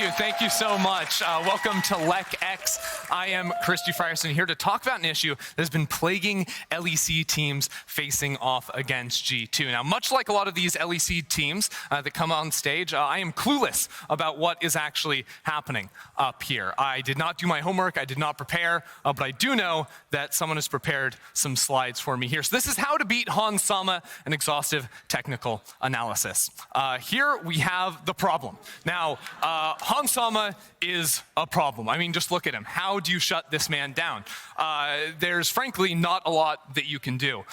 Thank you so much. Welcome to LEC X. I am Christy Frierson here to talk about an issue that has been plaguing LEC teams facing off against G2. Now, much like a lot of these LEC teams that come on stage, I am clueless about what is actually happening up here. I did not do my homework, I did not prepare, but I do know that someone has prepared some slides for me here. So this is how to beat Hans Sama, an exhaustive technical analysis. Here we have the problem. Now, Hans Sama is a problem. I mean, just look at him. How do you shut this man down? There's frankly not a lot that you can do.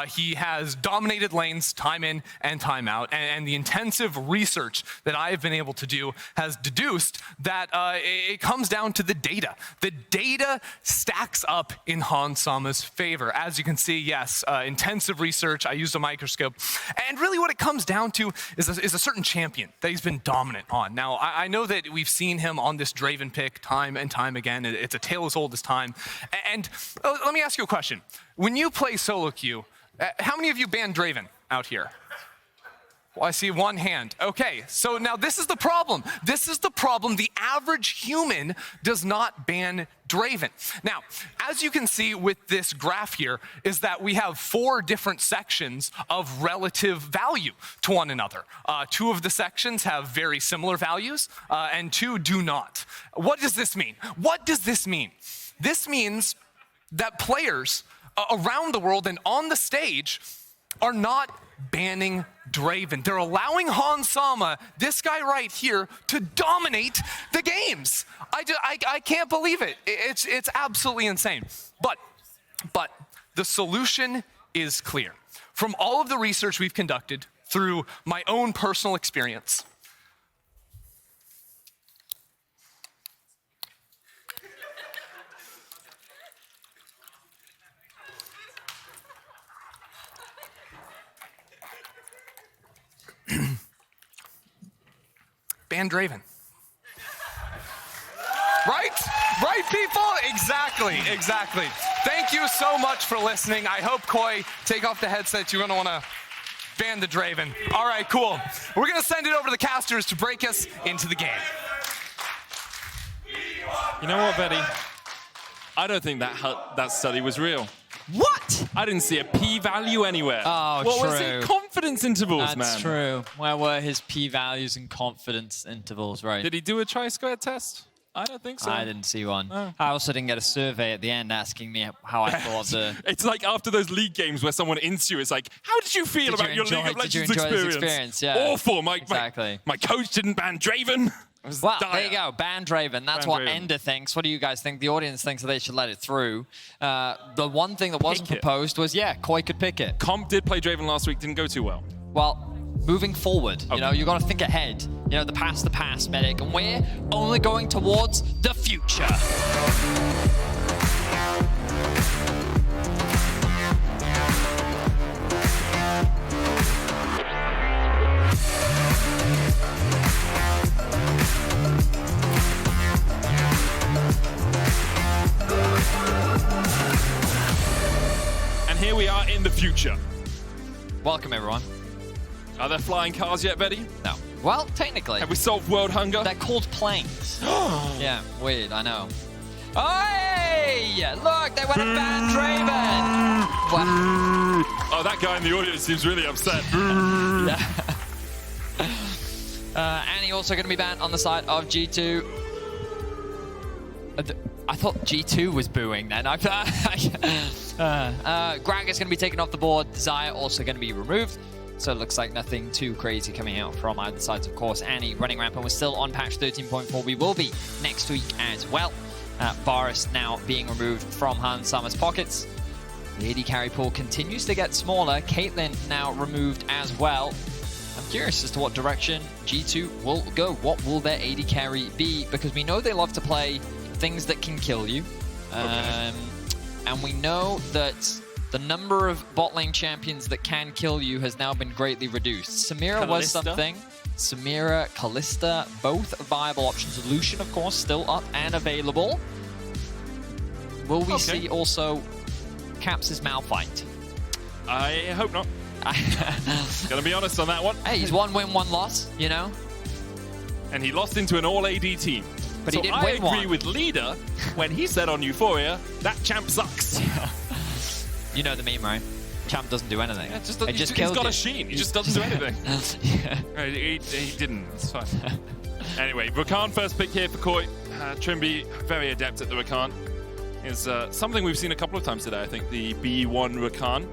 He has dominated lanes time in and time out, and the intensive research that I have been able to do has deduced that it comes down to the data. The data stacks up in Hans Sama's favor. As you can see, yes, intensive research. I used a microscope. And really what it comes down to is a certain champion that he's been dominant on. Now, I know that we've seen him on this Draven pick time and time again. It's a tale as old as time. And let me ask you a question. When you play solo queue, how many of you ban Draven out here? Well, I see one hand. Okay, so now this is the problem. This is the problem. The average human does not ban Draven. Now, as you can see with this graph here, is that we have 4 different sections of relative value to one another. 2 of the sections have very similar values, and 2 do not. What does this mean? What does this mean? This means that players around the world and on the stage are not banning Draven. They're allowing Hans Sama, this guy right here, to dominate the games. I can't believe it. It's absolutely insane. But the solution is clear. From all of the research we've conducted through my own personal experience, ban Draven. Right? Right, people? Exactly. Thank you so much for listening. I hope, Koi, take off the headset. You're going to want to ban the Draven. All right, cool. We're going to send it over to the casters to break us into the game. You know what, Vedi? I don't think that study was real. What? I didn't see a p-value anywhere. Oh, what true. was it? Confidence intervals, man. That's true. Where were his p-values and confidence intervals, right? Did he do a chi-squared test? I don't think so. I didn't see one. No. I also didn't get a survey at the end asking me how I thought the... It's like after those league games where someone ints you, it's like, how did you feel about your League of Legends experience? Yeah. Awful. My coach didn't ban Draven. Well, there you go. Ban Draven. That's what Ender thinks. What do you guys think? The audience thinks that they should let it through. The one thing that wasn't proposed was, Koi could pick it. Comp did play Draven last week, didn't go too well. Well, moving forward, you know, you got to think ahead. You know, the past, medic, and we're only going towards the future. Here we are in the future. Welcome, everyone. Are there flying cars yet, Vedi? No. Well, technically. Have we solved world hunger? They're called planes. Yeah, weird, I know. Hey! Look, they went and banned Draven! Oh, that guy in the audience seems really upset. Annie also going to be banned on the side of G2. I thought G2 was booing then. Grag is going to be taken off the board. Desire also going to be removed. So it looks like nothing too crazy coming out from either sides, of course. Annie running rampant. We're still on patch 13.4. We will be next week as well. Varus now being removed from Hans Sama's pockets. The AD carry pool continues to get smaller. Caitlyn now removed as well. I'm curious as to what direction G2 will go. What will their AD carry be? Because we know they love to play things that can kill you. And we know that the number of bot lane champions that can kill you has now been greatly reduced. Samira was something. Samira, Kalista, both viable options. Lucian, of course, still up and available. Will we see also Caps' Malphite? I hope not. Gonna be honest on that one. Hey, he's 1 win, 1 loss, you know? and he lost into an all-AD team. But so he did I win agree one. with Leader when he said on Euphoria, that champ sucks. You know the meme, right? Champ doesn't do anything. Yeah, he's got a sheen. He just doesn't do anything. Yeah. He didn't. It's fine. Anyway, Rakan first pick here for KOI. Trymbi, very adept at the Rakan. Is something we've seen a couple of times today, I think, the B1 Rakan.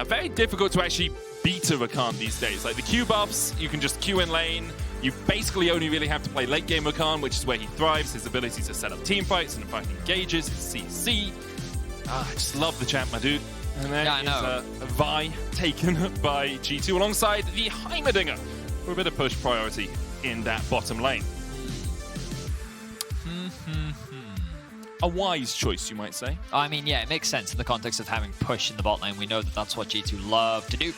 Very difficult to actually beat a Rakan these days. Like the Q buffs, you can just Q in lane. You basically only really have to play late game Rakan, which is where he thrives. His ability to set up team fights and fight engages, his CC. I just love the champ, my dude. And then a Vi taken by G2 alongside the Heimerdinger for a bit of push priority in that bottom lane. A wise choice, you might say. I mean, yeah, it makes sense in the context of having push in the bot lane. We know that that's what G2 love to do.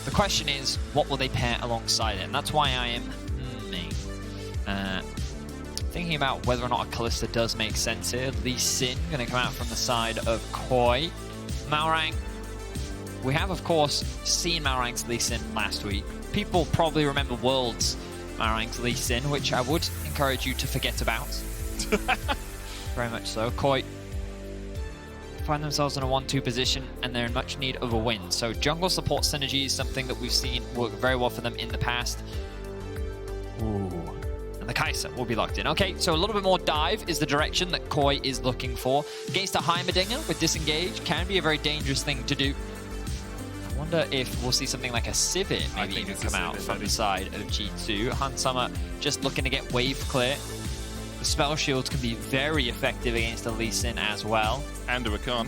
The question is, what will they pair alongside it? And that's why I am thinking about whether or not a Kai'Sa does make sense here. Lee Sin going to come out from the side of KOI. Malrang. We have, of course, seen Malrang's Lee Sin last week. People probably remember Worlds Malrang's Lee Sin, which I would encourage you to forget about. Very much so. KOI find themselves in a 1-2 position, and they're in much need of a win. So jungle support synergy is something that we've seen work very well for them in the past. Ooh. And the Kai'Sa will be locked in. Okay, so a little bit more dive is the direction that KOI is looking for. Against a Heimerdinger with disengage can be a very dangerous thing to do. I wonder if we'll see something like a Sivir maybe even come out from the side of G2. Hansama just looking to get wave clear. The spell shields can be very effective against a Lee Sin as well. And a Rakan.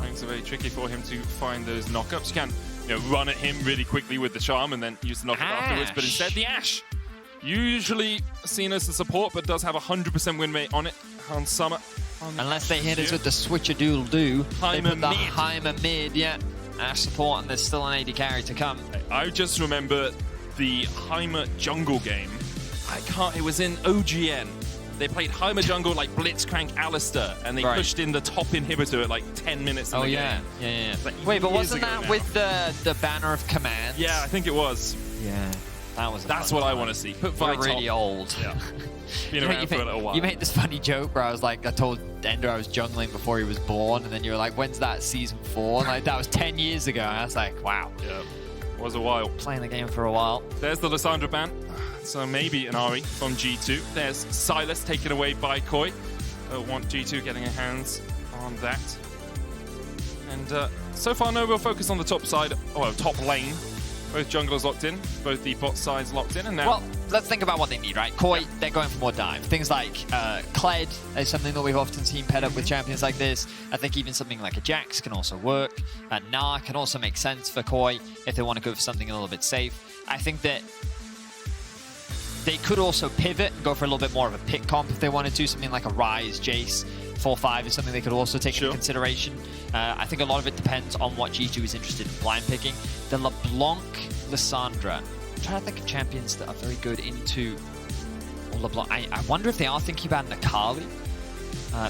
It's very tricky for him to find those knockups. You can run at him really quickly with the charm and then use the knockup afterwards, but instead the Ashe. Usually seen as the support, but does have a 100% win rate on it. Hansama. Unless they hit us with the switch-a-doodle-doo. They put the Heimer mid, yeah. Ashe support, and there's still an AD carry to come. I just remember the Heimer jungle game. It was in OGN. They played Heimer jungle like Blitzcrank Alistair, and they pushed in the top inhibitor at like 10 minutes in the game. Yeah. Wait, but wasn't that with the banner of command? Yeah, I think it was. Yeah, that's what I want to see. Put Vi You're really old. Yeah. Been around for a little while. You made this funny joke where I was like, I told Ender I was jungling before he was born, and then you were like, when's that, season 4? And like, that was 10 years ago. And I was like, wow. Yeah, it was a while. Playing the game for a while. There's the Lissandra ban. So maybe an Ahri from G2. There's Silas taken away by KOI. Want G2 getting their hands on that. And so far, no real focus on the top side, top lane. Both junglers locked in, both the bot sides locked in, and now... Well, let's think about what they need, right? KOI, they're going for more dive. Things like Kled is something that we've often seen paired up with champions like this. I think even something like a Jax can also work. Gnar can also make sense for KOI if they want to go for something a little bit safe. I think that they could also pivot and go for a little bit more of a pick comp if they wanted to. Something like a Ryze, Jace, 4-5 is something they could also take into consideration. I think a lot of it depends on what G2 is interested in blind picking. The LeBlanc, Lissandra. I'm trying to think of champions that are very good into LeBlanc. I wonder if they are thinking about an Akali.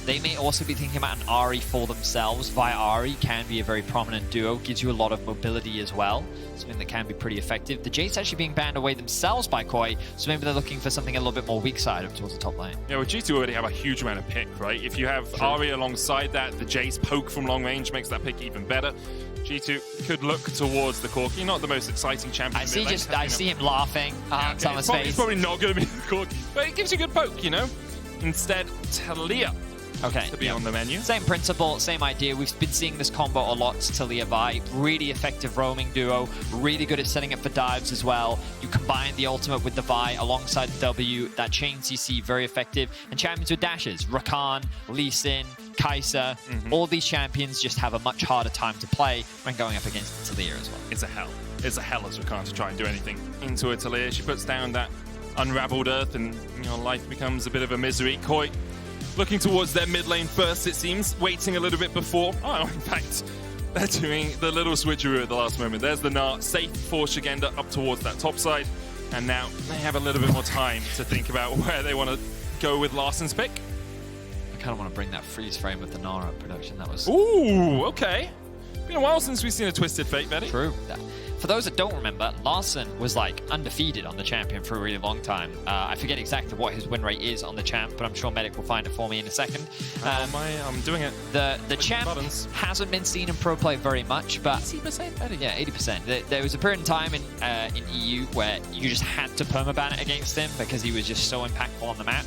They may also be thinking about an Ahri for themselves. Vi Ahri can be a very prominent duo, gives you a lot of mobility as well, something that can be pretty effective. The Jace actually being banned away themselves by KOI, so maybe they're looking for something a little bit more weak side up towards the top lane. Yeah, well, G2 already have a huge amount of pick, right? If you have Ahri alongside that, the Jace poke from long range makes that pick even better. G2 could look towards the Corki, not the most exciting champion. I see him laughing on his face. It's probably not going to be the Corki, but it gives you a good poke, Instead, Taliyah. To be on the menu. Same principle, same idea. We've been seeing this combo a lot. Taliyah Vi, really effective roaming duo, really good at setting up for dives as well. You combine the ultimate with the Vi alongside the W, that chain CC, very effective. And champions with dashes, Rakan, Lee Sin, Kai'Sa, all these champions just have a much harder time to play when going up against Taliyah as well. It's a hell. It's a hell as Rakan to try and do anything into a Taliyah. She puts down that unraveled earth and life becomes a bit of a misery. KOI looking towards their mid lane first, it seems, waiting a little bit before. Oh, in fact, they're doing the little switcheroo at the last moment. There's the Gnar, safe for Szygenda up towards that top side. And now they have a little bit more time to think about where they want to go with Larssen's pick. I kind of want to bring that freeze frame with the Gnar up production. That was... Ooh, okay. Been a while since we've seen a Twisted Fate, Vedi. True. for those that don't remember, Larssen was like undefeated on the champion for a really long time. I forget exactly what his win rate is on the champ, but I'm sure Medic will find it for me in a second. I'm doing it. The champ hasn't been seen in pro play very much, but 80%? Yeah, 80%. There was a period in time in EU where you just had to permaban it against him because he was just so impactful on the map.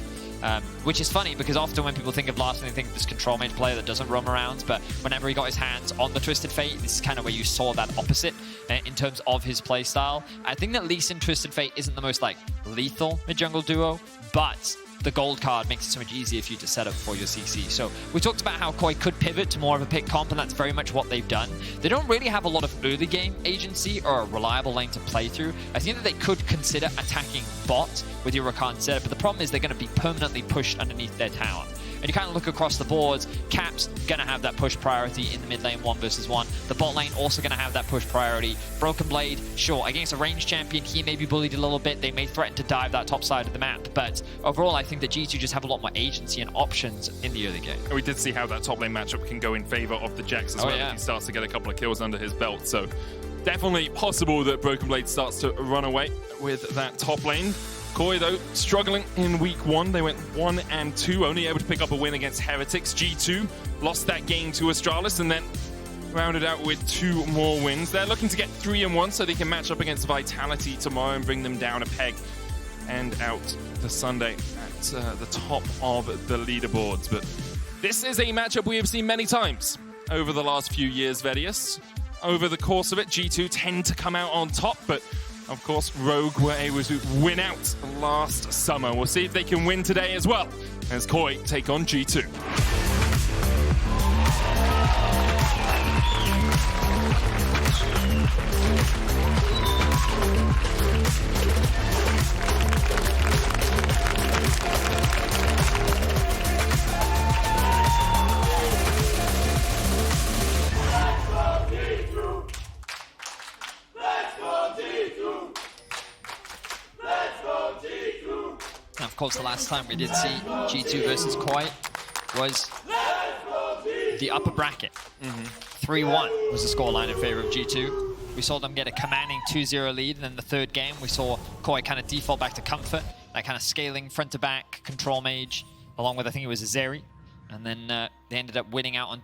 Which is funny because often when people think of Larssen, they think of this control mage player that doesn't roam around, but whenever he got his hands on the Twisted Fate, this is kind of where you saw that opposite in terms of his playstyle. I think that Lee Sin Twisted Fate isn't the most like lethal mid-jungle duo, but the gold card makes it so much easier for you to set up for your CC. So we talked about how KOI could pivot to more of a pick comp, and that's very much what they've done. They don't really have a lot of early game agency or a reliable lane to play through. I think that they could consider attacking bot with your Rakan setup, but the problem is they're going to be permanently pushed underneath their tower. And you kind of look across the boards, Cap's going to have that push priority in the mid lane 1 versus 1. The bot lane also going to have that push priority. BrokenBlade, sure, against a ranged champion, he may be bullied a little bit. They may threaten to dive that top side of the map. But overall, I think that G2 just have a lot more agency and options in the early game. We did see how that top lane matchup can go in favor of the Jax as well if he starts to get a couple of kills under his belt. So definitely possible that BrokenBlade starts to run away with that top lane. KOI, though, struggling in week 1. They went 1-2, only able to pick up a win against Heretics. G2 lost that game to Astralis and then rounded out with 2 more wins. They're looking to get 3-1 so they can match up against Vitality tomorrow and bring them down a peg and out the Sunday at the top of the leaderboards. But this is a matchup we have seen many times over the last few years, Vedius. Over the course of it, G2 tend to come out on top, but of course, Rogue were able to win out last summer. We'll see if they can win today as well, as KOI take on G2. Of course, the last time we did see G2 versus KOI was the upper bracket. 3-1 was the scoreline in favor of G2. We saw them get a commanding 2-0 lead, and then the third game, we saw KOI kind of default back to comfort, that kind of scaling front to back control mage, along with, I think it was a Zeri. And then they ended up winning out on...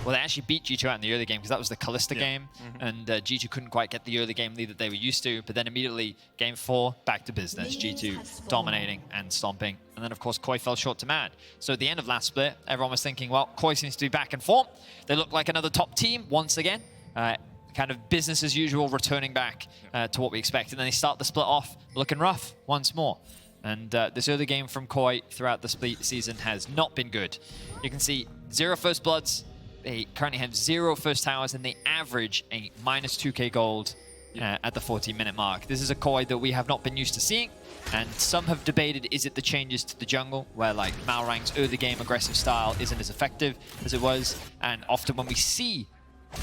well, they actually beat G2 out in the early game because that was the Kai'Sa game, and G2 couldn't quite get the early game lead that they were used to, but then immediately game 4, back to business. G2 dominating and stomping, and then of course KOI fell short to Mad. So at the end of last split, everyone was thinking, well, KOI seems to be back in form. They look like another top team once again. Kind of business as usual, returning back to what we expect, and then they start the split off looking rough once more. And this early game from KOI throughout the split season has not been good. You can see 0 first bloods. They currently have 0 first towers, and they average a minus 2k gold at the 14-minute mark. This is a KOI that we have not been used to seeing, and some have debated, is it the changes to the jungle, where like Malrang's early game aggressive style isn't as effective as it was, and often when we see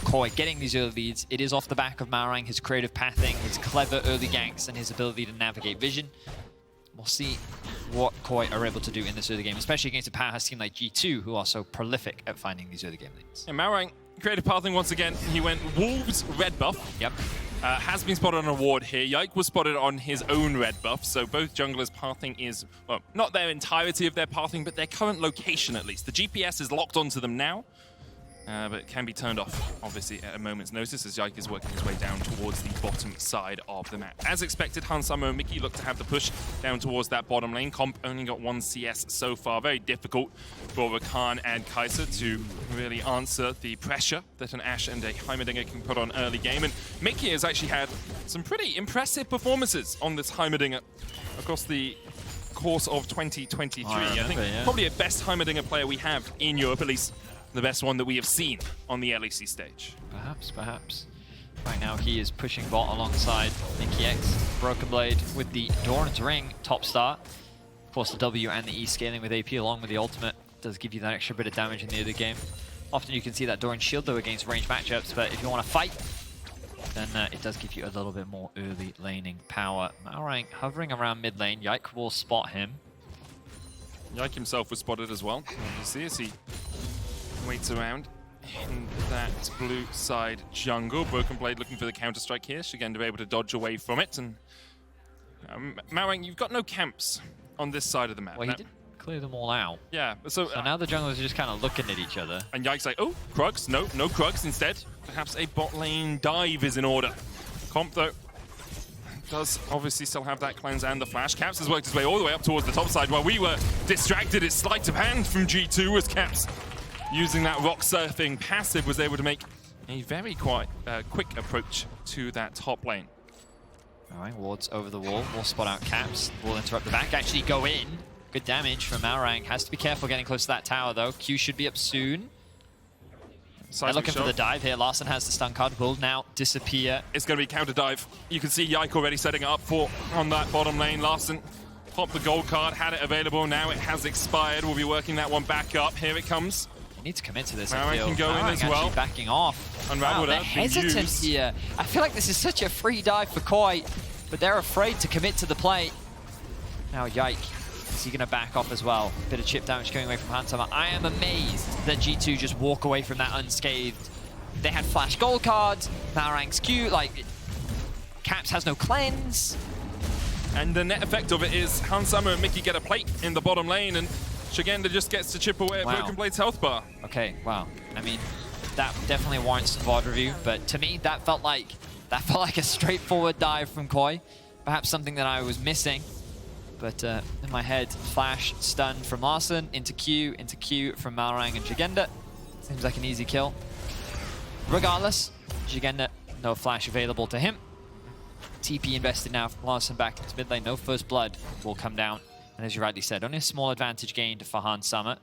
KOI getting these early leads, it is off the back of Malrang, his creative pathing, his clever early ganks, and his ability to navigate vision. We'll see what KOI are able to do in this early game, especially against a powerhouse team like G2, who are so prolific at finding these early game leads. And Malrang, creative pathing once again. He went Wolves red buff. Yep. Has been spotted on a ward here. Yike was spotted on his own red buff, so both junglers' pathing is, well, not their entirety of their pathing, but their current location at least. The GPS is locked onto them now, but it can be turned off, obviously, at a moment's notice as Yike is working his way down towards the bottom side of the map. As expected, Hansamo and Mikyx look to have the push down towards that bottom lane. Comp only got 1 CS so far. Very difficult for Rakan and Kai'Sa to really answer the pressure that an Ashe and a Heimerdinger can put on early game. And Mikyx has actually had some pretty impressive performances on this Heimerdinger across the course of 2023. I think probably a best Heimerdinger player we have in Europe, at least the best one that we have seen on the LEC stage. Perhaps. Right now he is pushing bot alongside Mikyx. BrokenBlade with the Doran's Ring top start. Of course the W and the E scaling with AP along with the ultimate does give you that extra bit of damage in the early game. Often you can see that Doran shield though against ranged matchups, but if you want to fight, then it does give you a little bit more early laning power. Malrang hovering around mid lane. Yike will spot him. Yike himself was spotted as well. You see as he waits around in that blue side jungle. BrokenBlade looking for the counter-strike here. Szygenda able to dodge away from it. And Malrang, you've got no camps on this side of the map. Well, he did clear them all out. Yeah, so now the junglers are just kind of looking at each other. And Yike's like, oh, Krugs. No Krugs instead. Perhaps a bot lane dive is in order. Comp, though, does obviously still have that cleanse and the flash. Caps has worked his way all the way up towards the top side. While we were distracted, it's sleight of hand from G2 as Caps, using that rock surfing passive, was able to make a very quick approach to that top lane. All right, wards over the wall. We'll spot out Caps. We'll interrupt the back. Actually go in. Good damage from Malrang. Has to be careful getting close to that tower, though. Q should be up soon. They're looking for the dive here. Larssen has the stun card. Will now disappear. It's going to be counter dive. You can see Yike already setting it up for on that bottom lane. Larssen popped the gold card, had it available. Now it has expired. We'll be working that one back up. Here it comes. You need to commit to this. Malrang can go in as well. Backing off. Unraveled They're hesitant here. I feel like this is such a free dive for KOI, but they're afraid to commit to the play. Now Yike. Is he going to back off as well? Bit of chip damage coming away from Handsummer. I am amazed that G2 just walk away from that unscathed. They had flash gold cards, Malrang's Q, like, Caps has no cleanse. And the net effect of it is Handsummer and Mikyx get a plate in the bottom lane, and Szygenda just gets to chip away at BrokenBlade's health bar. Okay, wow. I mean, that definitely warrants a VoD review, but to me, that felt like a straightforward dive from KOI. Perhaps something that I was missing. But in my head, flash, stun from Larssen, into Q from Malrang and Szygenda. Seems like an easy kill. Regardless, Szygenda, no flash available to him. TP invested now from Larssen back into mid lane. No first blood will come down. And as you rightly said, only a small advantage gained for Handsummer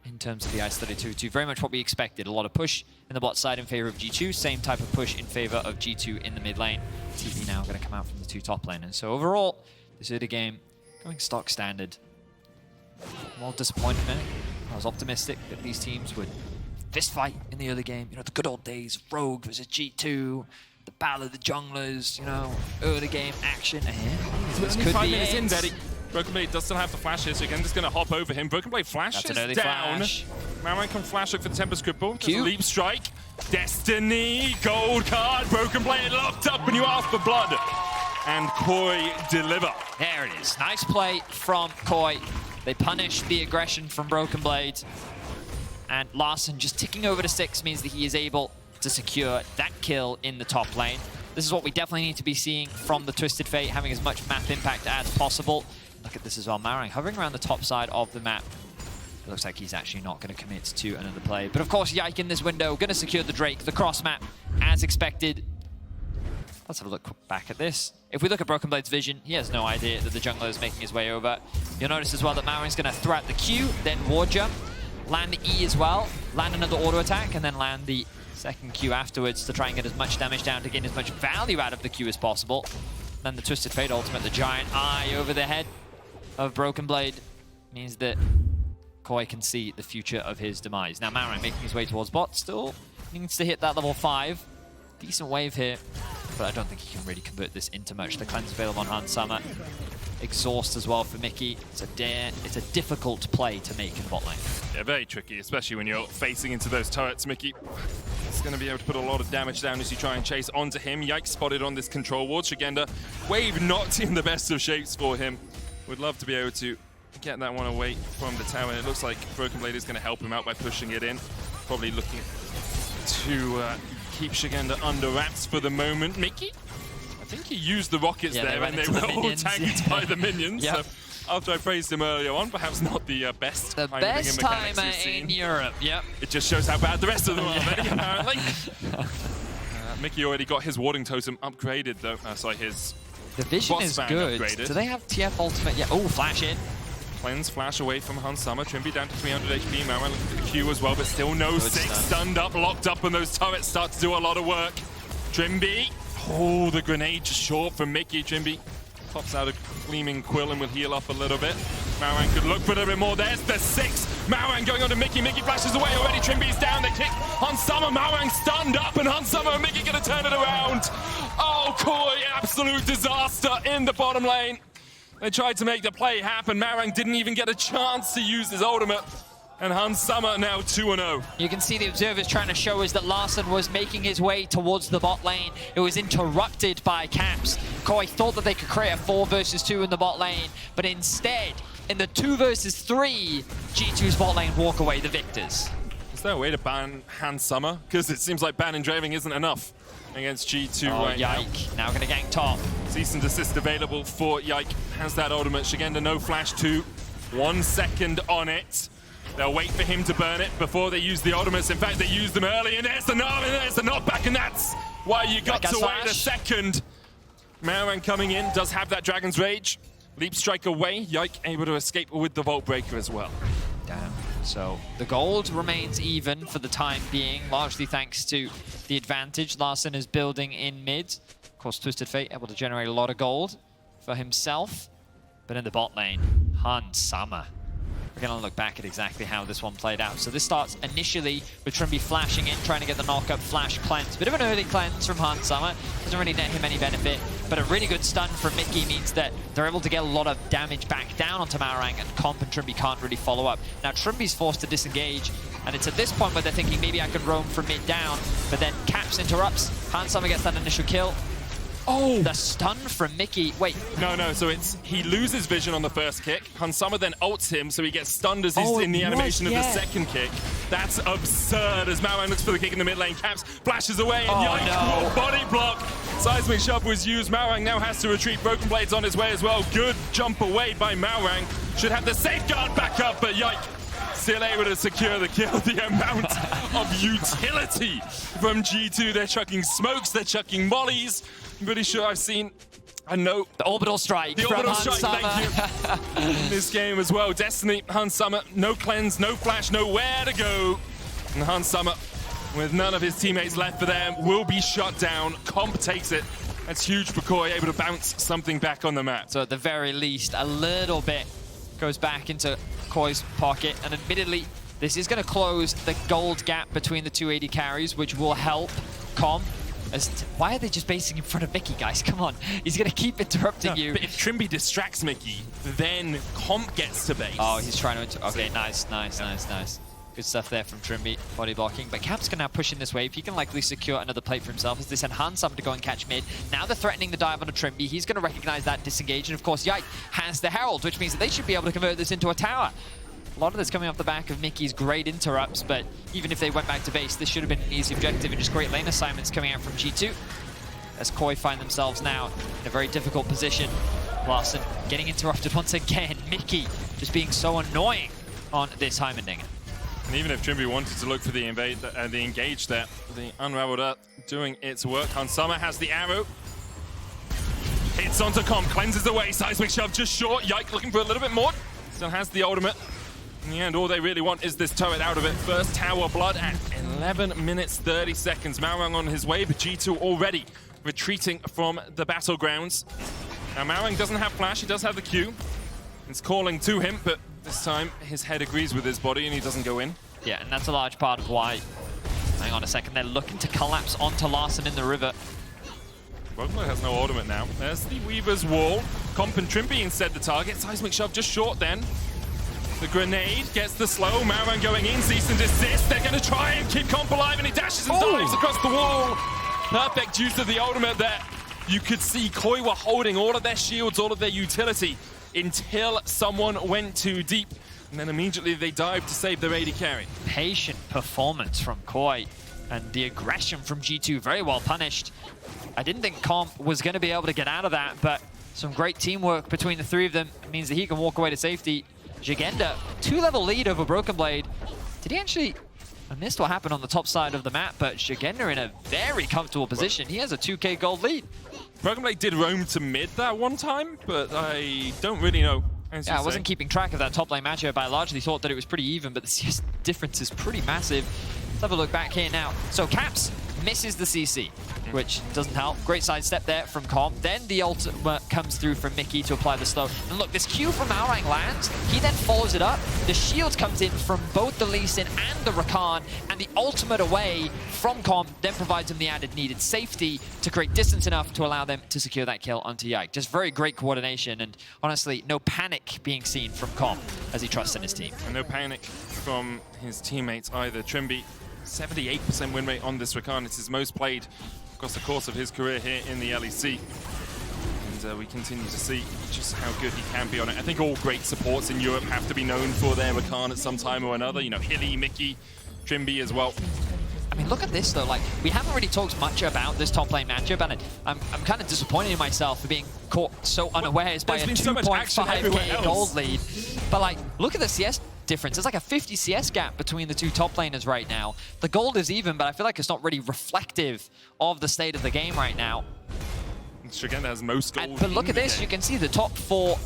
in terms of the ice 32-2. Very much what we expected. A lot of push in the bot side in favor of G2. Same type of push in favor of G2 in the mid lane. TP now going to come out from the two top laners. So overall, this early game going stock standard. More disappointment. I was optimistic that these teams would fist fight in the early game. You know, the good old days, Rogue versus G2, the battle of the junglers, you know, early game action. And this could 5 be minutes it. in, Vedi. BrokenBlade does still have the flash here, so again, just going to hop over him. BrokenBlade flashes down. Malrang can flash look for the Tempest Cripple. There's a leap strike. Destiny, gold card, BrokenBlade locked up when you ask for blood. And KOI deliver. There it is. Nice play from KOI. They punish the aggression from BrokenBlade. And Larssen just ticking over to 6 means that he is able to secure that kill in the top lane. This is what we definitely need to be seeing from the Twisted Fate, having as much map impact as possible. Look at this as well. Malrang hovering around the top side of the map. It looks like he's actually not going to commit to another play. But of course, Yike in this window, going to secure the Drake, the cross map, as expected. Let's have a look back at this. If we look at BrokenBlade's vision, he has no idea that the jungler is making his way over. You'll notice as well that Malrang's going to throw out the Q, then ward jump, land the E as well, land another auto attack, and then land the second Q afterwards to try and get as much damage down to gain as much value out of the Q as possible. Then the Twisted Fate ultimate, the giant eye over the head of BrokenBlade, means that KOI can see the future of his demise. Now Malrang making his way towards bot, still needs to hit that level 5. Decent wave here, but I don't think he can really convert this into much. The cleanse available on Handsummer. Exhaust as well for Mikyx. It's a difficult play to make in bot lane. Yeah, very tricky, especially when you're facing into those turrets. Mikyx is going to be able to put a lot of damage down as you try and chase onto him. Yike spotted on this control ward. Szygenda, wave not in the best of shapes for him. Would love to be able to get that one away from the tower. And it looks like BrokenBlade is going to help him out by pushing it in. Probably looking to keep Szygenda under wraps for the moment. Mikyx, I think he used the rockets there and they were all tanked by the minions. Yep. So after I praised him earlier on, perhaps not the best Heimerdinger mechanics timer we've seen. in Europe, yep. It just shows how bad the rest of them are, apparently. Mikyx already got his warding totem upgraded though. Sorry, his the vision is good. Upgraded. Do they have TF ultimate? Yeah. Oh, flash in. Cleanse flash away from Handsummer. Trymbi down to 300 HP. Malrang looking at the Q as well, but still no 6. Stunned up, locked up, and those turrets start to do a lot of work. Trymbi. Oh, the grenade just short from Mikyx. Trymbi pops out a gleaming quill and will heal up a little bit. Malrang could look for a little bit more. There's the 6. Malrang going on to Mikyx. Mikyx flashes away already. Trymbi's down. They kick Handsummer. Malrang stunned up, and Handsummer and Mikyx going to turn it around. Oh, KOI, absolute disaster in the bottom lane. They tried to make the play happen. Malrang didn't even get a chance to use his ultimate. And Hans Summer now 2-0. You can see the observers trying to show us that Larssen was making his way towards the bot lane. It was interrupted by Caps. KOI thought that they could create a 4 versus 2 in the bot lane, but instead, in the 2 versus 3, G2's bot lane walk away the victors. Is there a way to ban Hans Summer? Because it seems like ban and draving isn't enough against G2 right Yike. Now gonna gank top. Cease and desist available for Yike. Has that ultimate. Szygenda no flash 2. 1 second on it. They'll wait for him to burn it before they use the ultimates. In fact, they used them early, and there's the Gnar, and there's the knockback, and that's why you got to wait a second. Malrang coming in, does have that Dragon's Rage. Leap strike away, Yike able to escape with the Vault Breaker as well. Damn. So the gold remains even for the time being, largely thanks to the advantage Larssen is building in mid. Of course, Twisted Fate able to generate a lot of gold for himself. But in the bot lane, Hans Summer. We're going to look back at exactly how this one played out. So this starts initially with Trymbi flashing in, trying to get the knock-up flash cleanse. Bit of an early cleanse from Hans Summer. Doesn't really net him any benefit, but a really good stun from Mikyx means that they're able to get a lot of damage back down onto Malrang, and Comp and Trymbi can't really follow up. Now Trymbi's forced to disengage, and it's at this point where they're thinking maybe I could roam from mid down, but then Caps interrupts. Hans Summer gets that initial kill. Oh, the stun from Mikyx. Wait. No, so it's he loses vision on the first kick. Hans Summer then ults him, so he gets stunned as he's in the animation of the second kick. That's absurd as Malrang looks for the kick in the mid lane. Caps flashes away, and Yike, body block. Seismic Shove was used. Malrang now has to retreat. Brokenblade's on his way as well. Good jump away by Malrang. Should have the safeguard back up, but Yike still able to secure the kill. The amount of utility from G2. They're chucking smokes, they're chucking mollies. I'm pretty sure I've seen, I know. The orbital strike. The orbital strike, thank you. In this game as well. Destiny, Hans Summer, no cleanse, no flash, nowhere to go. And Hans Summer, with none of his teammates left for them, will be shut down. Comp takes it. That's huge for KOI, able to bounce something back on the map. So at the very least, a little bit goes back into KOI's pocket. And admittedly, this is going to close the gold gap between the two AD carries, which will help Comp. Why are they just basing in front of Mikyx, guys? Come on. He's going to keep interrupting you. But if Trymbi distracts Mikyx, then Comp gets to base. Oh, he's trying to... Okay, nice. Good stuff there from Trymbi, body blocking. But Caps can now push in this wave. He can likely secure another plate for himself as they send Hans Summer to go and catch mid. Now they're threatening the dive onto Trymbi. He's going to recognize that, disengage. And of course, Yike has the Herald, which means that they should be able to convert this into a tower. A lot of this coming off the back of Mikyx's great interrupts, but even if they went back to base, this should have been an easy objective, and just great lane assignments coming out from G2. As KOI find themselves now in a very difficult position. Larssen getting interrupted once again. Mikyx just being so annoying on this Heimerdinger. And even if Trymbi wanted to look for the engage there, the Unraveled Earth doing its work. Hans Summer has the arrow. Hits onto Comp, cleanses away, Seismic Shove just short. Yike looking for a little bit more. Still has the ultimate. In the end, all they really want is this turret out of it. First tower blood at 11 minutes 30 seconds. Malrang on his way, but G2 already retreating from the battlegrounds. Now Malrang doesn't have flash, he does have the Q. It's calling to him, but this time his head agrees with his body and he doesn't go in. Yeah, and that's a large part of why, hang on a second, they're looking to collapse onto Larssen in the river. BrokenBlade has no ultimate now. There's the Weaver's Wall. Comp and Trymbi instead the target. Seismic Shove just short then. The grenade gets the slow. Malrang going in, cease and desist. They're going to try and keep Comp alive, and he dashes and dives across the wall. Perfect use of the ultimate there. You could see KOI were holding all of their shields, all of their utility, until someone went too deep. And then immediately they dived to save their AD carry. Patient performance from KOI, and the aggression from G2 very well punished. I didn't think Comp was going to be able to get out of that, but some great teamwork between the three of them means that he can walk away to safety. Szygenda, 2-level lead over BrokenBlade. Did he actually... I missed what happened on the top side of the map, but Szygenda in a very comfortable position. He has a 2k gold lead. BrokenBlade did roam to mid that one time, but I don't really know. Yeah, I wasn't keeping track of that top lane matchup. I largely thought that it was pretty even, but the CS difference is pretty massive. Let's have a look back here now. So Caps misses the CC, which doesn't help. Great sidestep there from Comp. Then the ultimate comes through from Mikyx to apply the slow. And look, this Q from Malrang lands. He then follows it up. The shield comes in from both the Larssen and the Rakan, and the ultimate away from Comp then provides him the added needed safety to create distance enough to allow them to secure that kill onto Yike. Just very great coordination, and honestly, no panic being seen from Comp as he trusts in his team. And no panic from his teammates either. Trymbi, 78% win rate on this Rakan. It's his most played across the course of his career here in the LEC. And we continue to see just how good he can be on it. I think all great supports in Europe have to be known for their Rakan at some time or another. You know, Hilly, Mikyx, Trymbi as well. I mean, look at this though. Like, we haven't really talked much about this top lane matchup, and I'm kind of disappointed in myself for being caught so unawares by a 2.5k gold lead. But like, look at the CS difference. There's like a 50 CS gap between the two top laners right now. The gold is even, but I feel like it's not really reflective of the state of the game right now. Szygenda has most gold. But look at this. You can see the top four.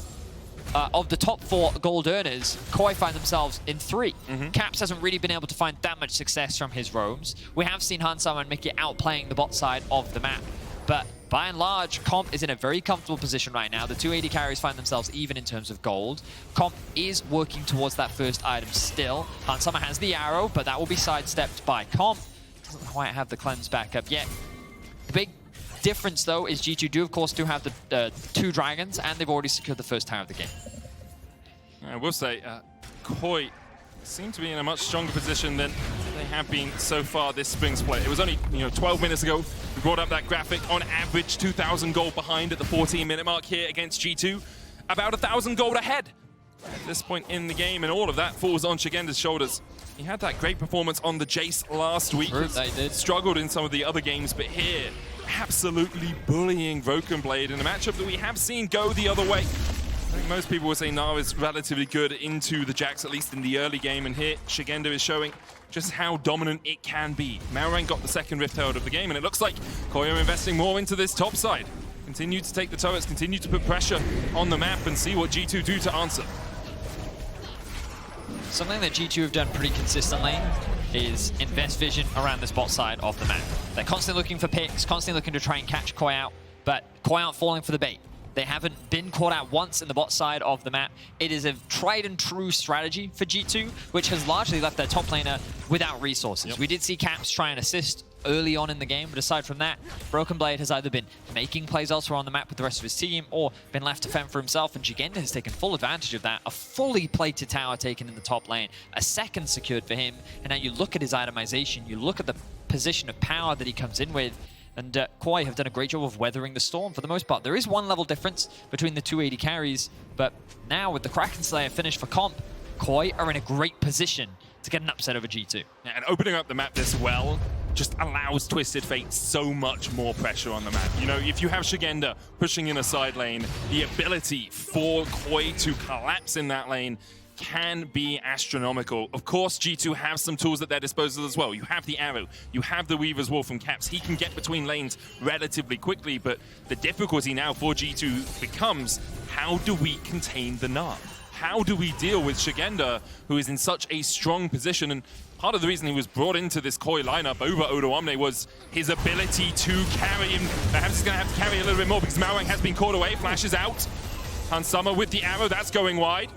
Of the top 4 gold earners, KOI find themselves in 3. Caps hasn't really been able to find that much success from his roams. We have seen Hansama and Mikyx outplaying the bot side of the map. But by and large, Comp is in a very comfortable position right now. The 2 AD carries find themselves even in terms of gold. Comp is working towards that first item still. Hansama has the arrow, but that will be sidestepped by Comp. Doesn't quite have the cleanse back up yet. The big difference, though, is G2 of course, do have the 2 dragons, and they've already secured the first tower of the game. I will say, KOI seem to be in a much stronger position than they have been so far this spring split. It was only 12 minutes ago we brought up that graphic. On average, 2,000 gold behind at the 14-minute mark here against G2. About 1,000 gold ahead at this point in the game, and all of that falls on Szygenda's shoulders. He had that great performance on the Jace last week. They did. Struggled in some of the other games, but here, absolutely bullying BrokenBlade in a matchup that we have seen go the other way. I think most people would say Gnar is relatively good into the Jax, at least in the early game, and here Szygenda is showing just how dominant it can be. Malrang got the second Rift Herald of the game, and it looks like KOI are investing more into this top side. Continue to take the turrets, continue to put pressure on the map, and see what G2 do to answer. Something that G2 have done pretty consistently is invest vision around this bot side of the map. They're constantly looking for picks, constantly looking to try and catch KOI out, but KOI aren't falling for the bait. They haven't been caught out once in the bot side of the map. It is a tried and true strategy for G2, which has largely left their top laner without resources. We did see Caps try and assist early on in the game, but aside from that, BrokenBlade has either been making plays elsewhere on the map with the rest of his team or been left to fend for himself, and Szygenda has taken full advantage of that. A fully plated tower taken in the top lane, a second secured for him, and now you look at his itemization, you look at the position of power that he comes in with, and KOI have done a great job of weathering the storm for the most part. There is one level difference between the 2 AD carries, but now with the Kraken Slayer finish for Comp, KOI are in a great position to get an upset over G2. Yeah, and opening up the map this well just allows Twisted Fate so much more pressure on the map. You know, if you have Szygenda pushing in a side lane, the ability for KOI to collapse in that lane can be astronomical. Of course, G2 have some tools at their disposal as well. You have the arrow, you have the Weaver's Wall from Caps. He can get between lanes relatively quickly, but the difficulty now for G2 becomes, how do we contain the Gnar? How do we deal with Szygenda, who is in such a strong position? And part of the reason he was brought into this KOI lineup over Odo Omne was his ability to carry him. Perhaps he's going to have to carry a little bit more because Malrang has been caught away, flashes out. Hansama with the arrow, that's going wide.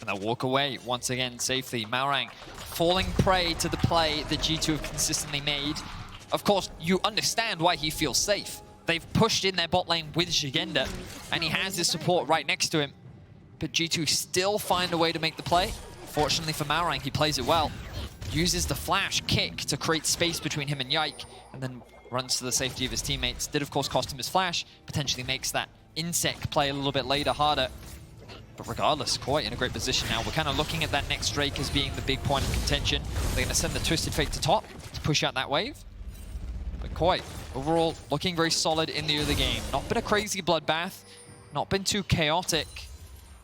And they'll walk away once again safely. Malrang falling prey to the play that G2 have consistently made. Of course, you understand why he feels safe. They've pushed in their bot lane with Szygenda, and he has his support right next to him. But G2 still find a way to make the play. Fortunately for Malrang, he plays it well. Uses the flash kick to create space between him and Yike, and then runs to the safety of his teammates. Did, of course, cost him his flash. Potentially makes that insect play a little bit later harder. But regardless, KOI in a great position now. We're kind of looking at that next Drake as being the big point of contention. They're going to send the Twisted Fate to top to push out that wave. But KOI, overall, looking very solid in the early game. Not been a crazy bloodbath, not been too chaotic.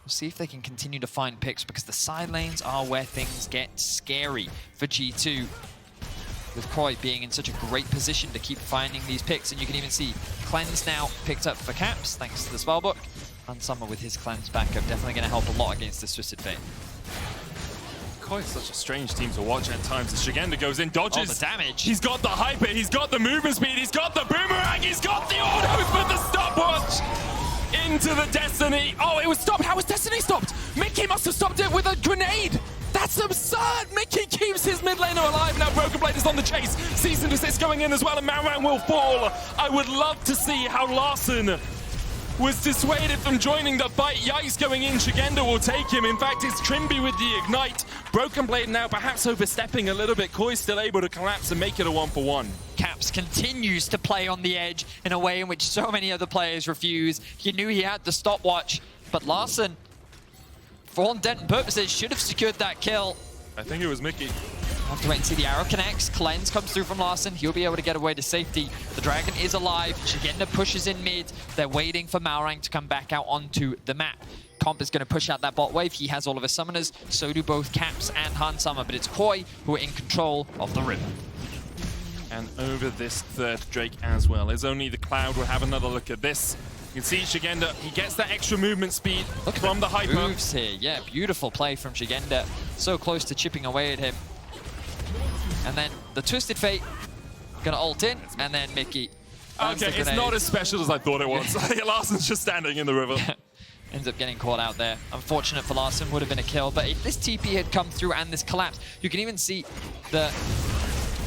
We'll see if they can continue to find picks, because the side lanes are where things get scary for G2. With KOI being in such a great position to keep finding these picks. And you can even see Cleanse now picked up for Caps, thanks to the spellbook. Hansama with his cleanse backup, definitely going to help a lot against this Twisted Fate. KOI is such a strange team to watch at times. As Szygenda goes in, dodges. Oh, the damage. He's got the hyper, he's got the movement speed, he's got the boomerang, he's got the autos with the stopwatch. Into the Destiny. Oh, it was stopped. How was Destiny stopped? Mikyx must have stopped it with a grenade. That's absurd. Mikyx keeps his mid laner alive. Now BrokenBlade is on the chase. Cease and desist going in as well, and Malrang will fall. I would love to see how Larssen was dissuaded from joining the fight. Yike's going in. Szygenda will take him. In fact, it's Trymbi with the ignite. BrokenBlade now perhaps overstepping a little bit. KOI's still able to collapse and make it a 1-for-1. Caps continues to play on the edge in a way in which so many other players refuse. He knew he had the stopwatch, but Larssen, for all intent and purposes, should have secured that kill. I think it was Mikyx. We'll have to wait and see. The arrow connects. Cleanse comes through from Larssen. He'll be able to get away to safety. The dragon is alive. Szygenda pushes in mid. They're waiting for Malrang to come back out onto the map. Comp is going to push out that bot wave. He has all of his summoners. So do both Caps and Hansama, but it's KOI who are in control of the river. And over this third Drake as well. As only the Cloud will have another look at this. You can see Szygenda, he gets that extra movement speed from the hyper. Moves here. Yeah, beautiful play from Szygenda. So close to chipping away at him. And then the Twisted Fate, gonna ult in, and then Mikyx. Okay, it's not as special as I thought it was. Larsen's just standing in the river. Ends up getting caught out there. Unfortunate for Larssen, would have been a kill. But if this TP had come through and this collapse, you can even see the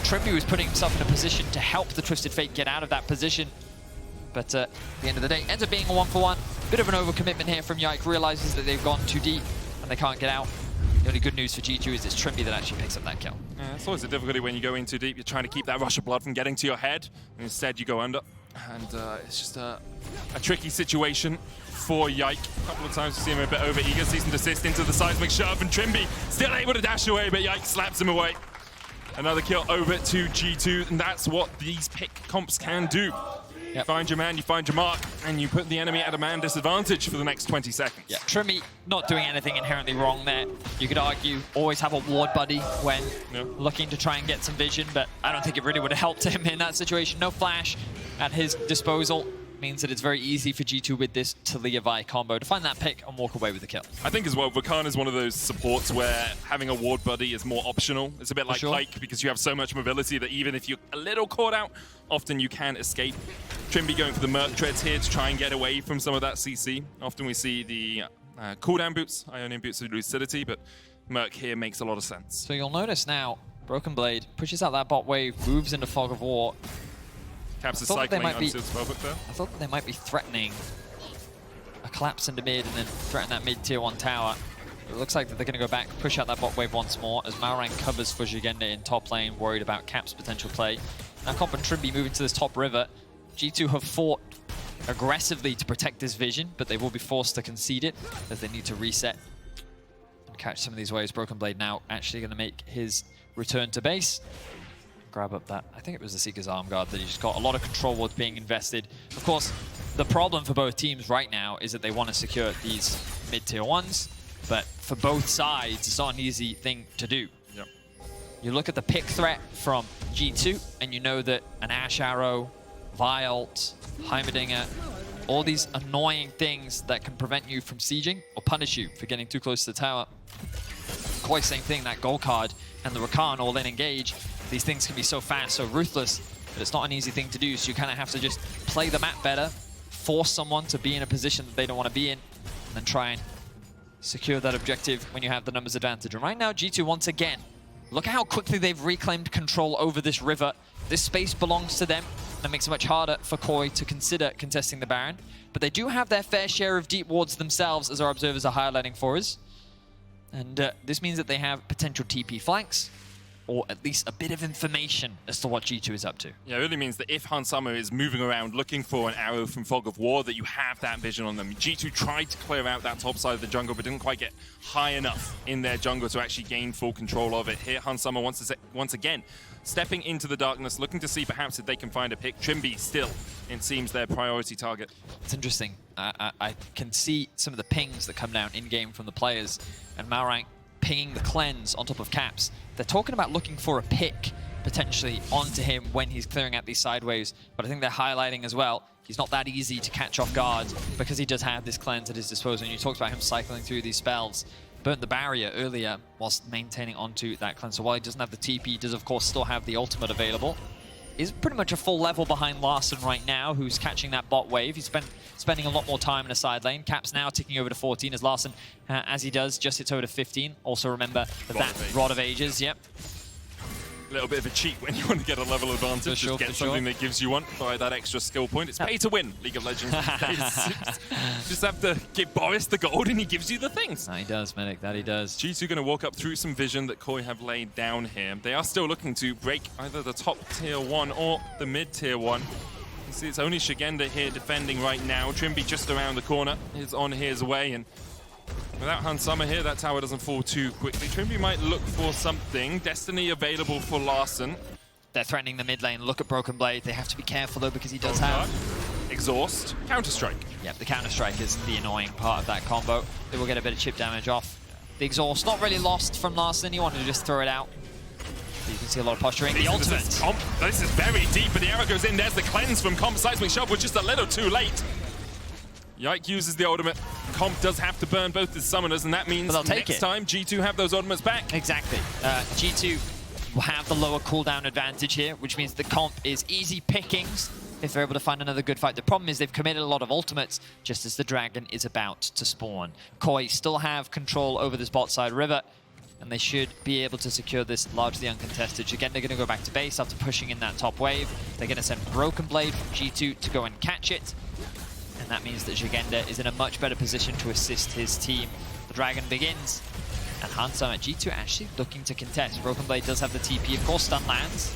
Trymbi was putting himself in a position to help the Twisted Fate get out of that position. But at the end of the day, ends up being a 1-for-1. Bit of an overcommitment here from Yike. Realizes that they've gone too deep and they can't get out. The only good news for G2 is it's Trymbi that actually picks up that kill. Yeah, it's always a difficulty when you go in too deep. You're trying to keep that rush of blood from getting to your head, and instead you go under. And it's just a tricky situation for Yike. A couple of times we see him a bit over eager. Cease and desist into the seismic shove, and Trymbi still able to dash away, but Yike slaps him away. Another kill over to G2, and that's what these pick comps can do. Yep. Find your man, you find your mark, and you put the enemy at a man disadvantage for the next 20 seconds. Yeah, Trymbi not doing anything inherently wrong there. You could argue always have a ward buddy when looking to try and get some vision, but I don't think it really would have helped him in that situation. No flash at his disposal means that it's very easy for G2 with this Taliyah Vi combo to find that pick and walk away with the kill. I think as well, Rakan is one of those supports where having a ward buddy is more optional. It's a bit like Yike because you have so much mobility that even if you're a little caught out, often you can escape. Trymbi going for the Merc Treads here to try and get away from some of that CC. Often we see the cooldown boots, Ionian boots of lucidity, but Merc here makes a lot of sense. So you'll notice now, BrokenBlade pushes out that bot wave, moves into Fog of War. Caps is cycling onto the spellbook there. I thought that they might be threatening a collapse into mid and then threaten that mid tier 1 tower. It looks like that they're going to go back, push out that bot wave once more as Malrang covers for Szygenda in top lane, worried about Caps' potential play. Now Comp and Trymbi moving to this top river. G2 have fought aggressively to protect this vision, but they will be forced to concede it as they need to reset and catch some of these waves. BrokenBlade now actually going to make his return to base. Grab up that, I think it was the Seeker's Arm Guard that he just got. A lot of control was being invested. Of course, the problem for both teams right now is that they want to secure these mid-tier 1s, but for both sides, it's not an easy thing to do. Yep. You look at the pick threat from G2, and you know that an Ashe Arrow, Vialt, Heimerdinger, all these annoying things that can prevent you from sieging or punish you for getting too close to the tower. KOI, same thing, that gold card and the Rakan all in engage. These things can be so fast, so ruthless, but it's not an easy thing to do, so you kind of have to just play the map better, force someone to be in a position that they don't want to be in, and then try and secure that objective when you have the numbers advantage. And right now, G2, once again, look at how quickly they've reclaimed control over this river. This space belongs to them, and it makes it much harder for KOI to consider contesting the Baron. But they do have their fair share of deep wards themselves, as our observers are highlighting for us. And this means that they have potential TP flanks, or at least a bit of information as to what G2 is up to. Yeah, it really means that if Hansama is moving around looking for an arrow from Fog of War, that you have that vision on them. G2 tried to clear out that top side of the jungle, but didn't quite get high enough in their jungle to actually gain full control of it. Here, Hansama once again stepping into the darkness, looking to see perhaps if they can find a pick. Trymbi still, it seems, their priority target. It's interesting. I can see some of the pings that come down in-game from the players, and Malrang pinging the cleanse on top of Caps. They're talking about looking for a pick potentially onto him when he's clearing out these sideways, but I think they're highlighting as well, he's not that easy to catch off guard because he does have this cleanse at his disposal. And you talked about him cycling through these spells. burnt the barrier earlier whilst maintaining onto that cleanser. While he doesn't have the TP, he does of course still have the ultimate available. Is pretty much a full level behind Larssen right now, who's catching that bot wave. He's spending a lot more time in the side lane. Cap's now ticking over to 14 as Larssen, as he does, just hits over to 15. Also remember that Rod of Ages, yep. A little bit of a cheat when you want to get a level advantage. Just get something that gives you one by that extra skill point. It's pay to win, League of Legends. Just have to give Boris the gold and he gives you the things. That he does, Medic, that he does. G2 going to walk up through some vision that KOI have laid down here. They are still looking to break either the top tier 1 or the mid tier 1. You see it's only Szygenda here defending right now. Trymbi just around the corner is on his way, and without Hansama here, that tower doesn't fall too quickly. Trymbi might look for something. Destiny available for Larssen. They're threatening the mid lane. Look at BrokenBlade. They have to be careful though because he does have exhaust, Counter-Strike. Yep, the Counter-Strike is the annoying part of that combo. They will get a bit of chip damage off. The exhaust, not really lost from Larssen. He wanted to just throw it out. You can see a lot of posturing. The ultimate. This is very deep, but the arrow goes in. There's the cleanse from Comp. Seismic Shove was just a little too late. Yike uses the ultimate. Comp does have to burn both his summoners, and that means next time G2 have those ultimates back. Exactly. G2 will have the lower cooldown advantage here, which means the Comp is easy pickings if they're able to find another good fight. The problem is they've committed a lot of ultimates just as the dragon is about to spawn. KOI still have control over this bot side river, and they should be able to secure this largely uncontested. Again, they're going to go back to base after pushing in that top wave. They're going to send BrokenBlade from G2 to go and catch it. And that means that Szygenda is in a much better position to assist his team. The dragon begins, and Hansama at G2 actually looking to contest. BrokenBlade does have the TP, of course, stun lands.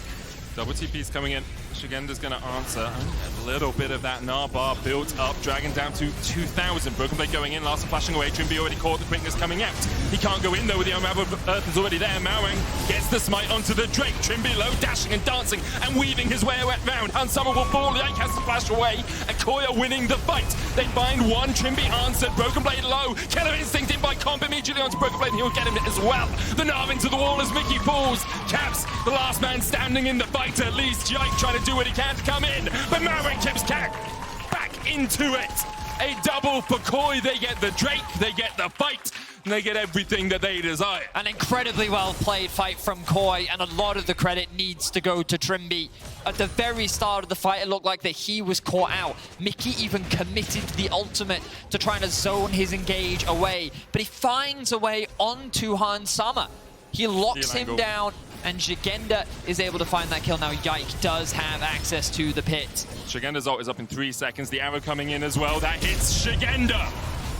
Double TP's coming in. Szygenda's going to answer. A little bit of that Gnar bar built up. Dragon down to 2,000. BrokenBlade going in. Larssen flashing away. Trymbi already caught the quickness coming out. He can't go in though with the Unraveled Earth is already there. Malrang gets the smite onto the Drake. Trymbi low, dashing and dancing and weaving his way around. Hansama will fall. Yike has to flash away. And KOI are winning the fight. They find one. Trymbi answered. BrokenBlade low. Killer Instinct in by Comp immediately onto BrokenBlade, and he'll get him as well. The Gnar into the wall as Mikyx falls. Caps, the last man standing in the fight at least. Yike trying to do what he can to come in, but Malrang keeps back into it. A double for KOI. They get the Drake, they get the fight, and they get everything that they desire. An incredibly well played fight from KOI, and a lot of the credit needs to go to Trymbi. At the very start of the fight, it looked like that he was caught out. Mikyx even committed the ultimate to trying to zone his engage away, but he finds a way onto Hansama. He locks him down, and Szygenda is able to find that kill. Now Yike does have access to the pit. Szygenda's ult is up in 3 seconds. The arrow coming in as well. That hits Szygenda.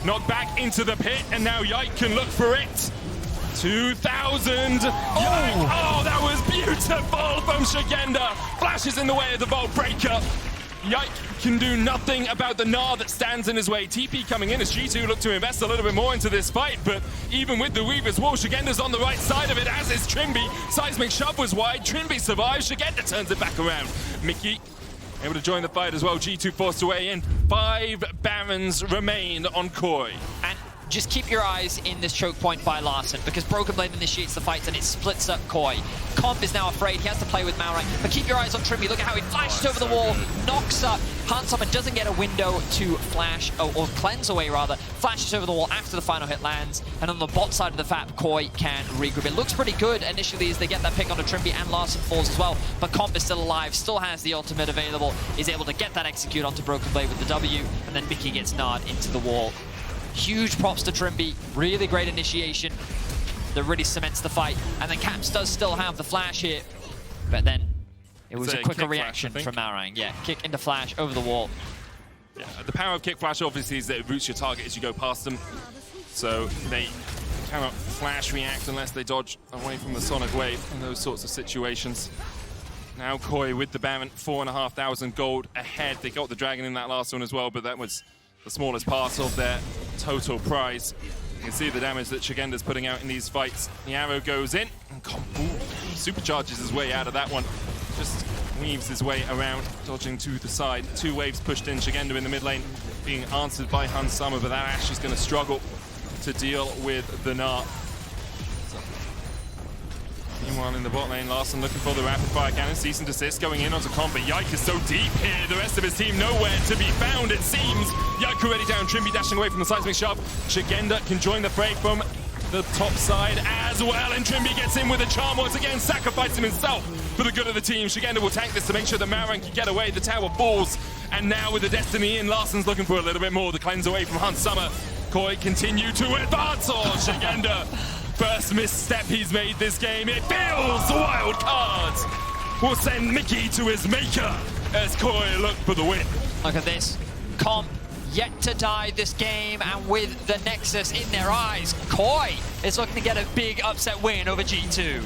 Knocked back into the pit, and now Yike can look for it. 2,000. Oh, that was beautiful from Szygenda. Flashes in the way of the Vault Breaker. Yike can do nothing about the Gnar that stands in his way. TP coming in as G2 look to invest a little bit more into this fight, but even with the Weaver's Wall, Szygenda's on the right side of it, as is Trymbi. Seismic Shove was wide. Trymbi survives. Szygenda turns it back around. Mikyx able to join the fight as well. G2 forced away in. 5 Barons remain on KOI. And just keep your eyes in this choke point by Larssen, because BrokenBlade initiates the fight and it splits up KOI. Comp is now afraid. He has to play with Malrang, but keep your eyes on Trymbi. Look at how he flashes over the wall, knocks up Hansama, doesn't get a window to flash, or cleanse away rather, flashes over the wall after the final hit lands, and on the bot side of the FAP, KOI can regroup. It looks pretty good initially as they get that pick onto Trymbi, and Larssen falls as well, but Comp is still alive, still has the ultimate available, is able to get that execute onto BrokenBlade with the W, and then Mikyx gets Gnar'd into the wall. Huge props to Trymbi, really great initiation that really cements the fight. And then Caps does still have the flash here, but then it was a quicker reaction from Malrang. Yeah, kick into flash over the wall. Yeah, the power of kick flash obviously is that it roots your target as you go past them, so they cannot flash react unless they dodge away from the sonic wave in those sorts of situations. Now KOI with the Baron, 4,500 gold ahead. They got the dragon in that last one as well, but that was the smallest part of their total prize. You can see the damage that Szygenda's putting out in these fights. The arrow goes in, and supercharges his way out of that one. Just weaves his way around, dodging to the side. 2 waves pushed in, Szygenda in the mid lane, being answered by Hansama, but that Ashe is going to struggle to deal with the Gnar. Meanwhile, in the bot lane, Larssen looking for the rapid fire cannon. Cease and desist going in onto Comp, but Yike is so deep here. The rest of his team nowhere to be found, it seems. Yike already down. Trymbi dashing away from the seismic shove. Szygenda can join the fray from the top side as well, and Trymbi gets in with a charm once again, sacrificing himself for the good of the team. Szygenda will tank this to make sure that Malrang can get away. The tower falls, and now with the Destiny in, Larssen's looking for a little bit more. The cleanse away from Huntsummer. KOI continue to advance, or Szygenda. First misstep he's made this game. It feels wild cards will send Mikyx to his maker as KOI look for the win. Look at this. Comp yet to die this game, and with the Nexus in their eyes, KOI is looking to get a big upset win over G2.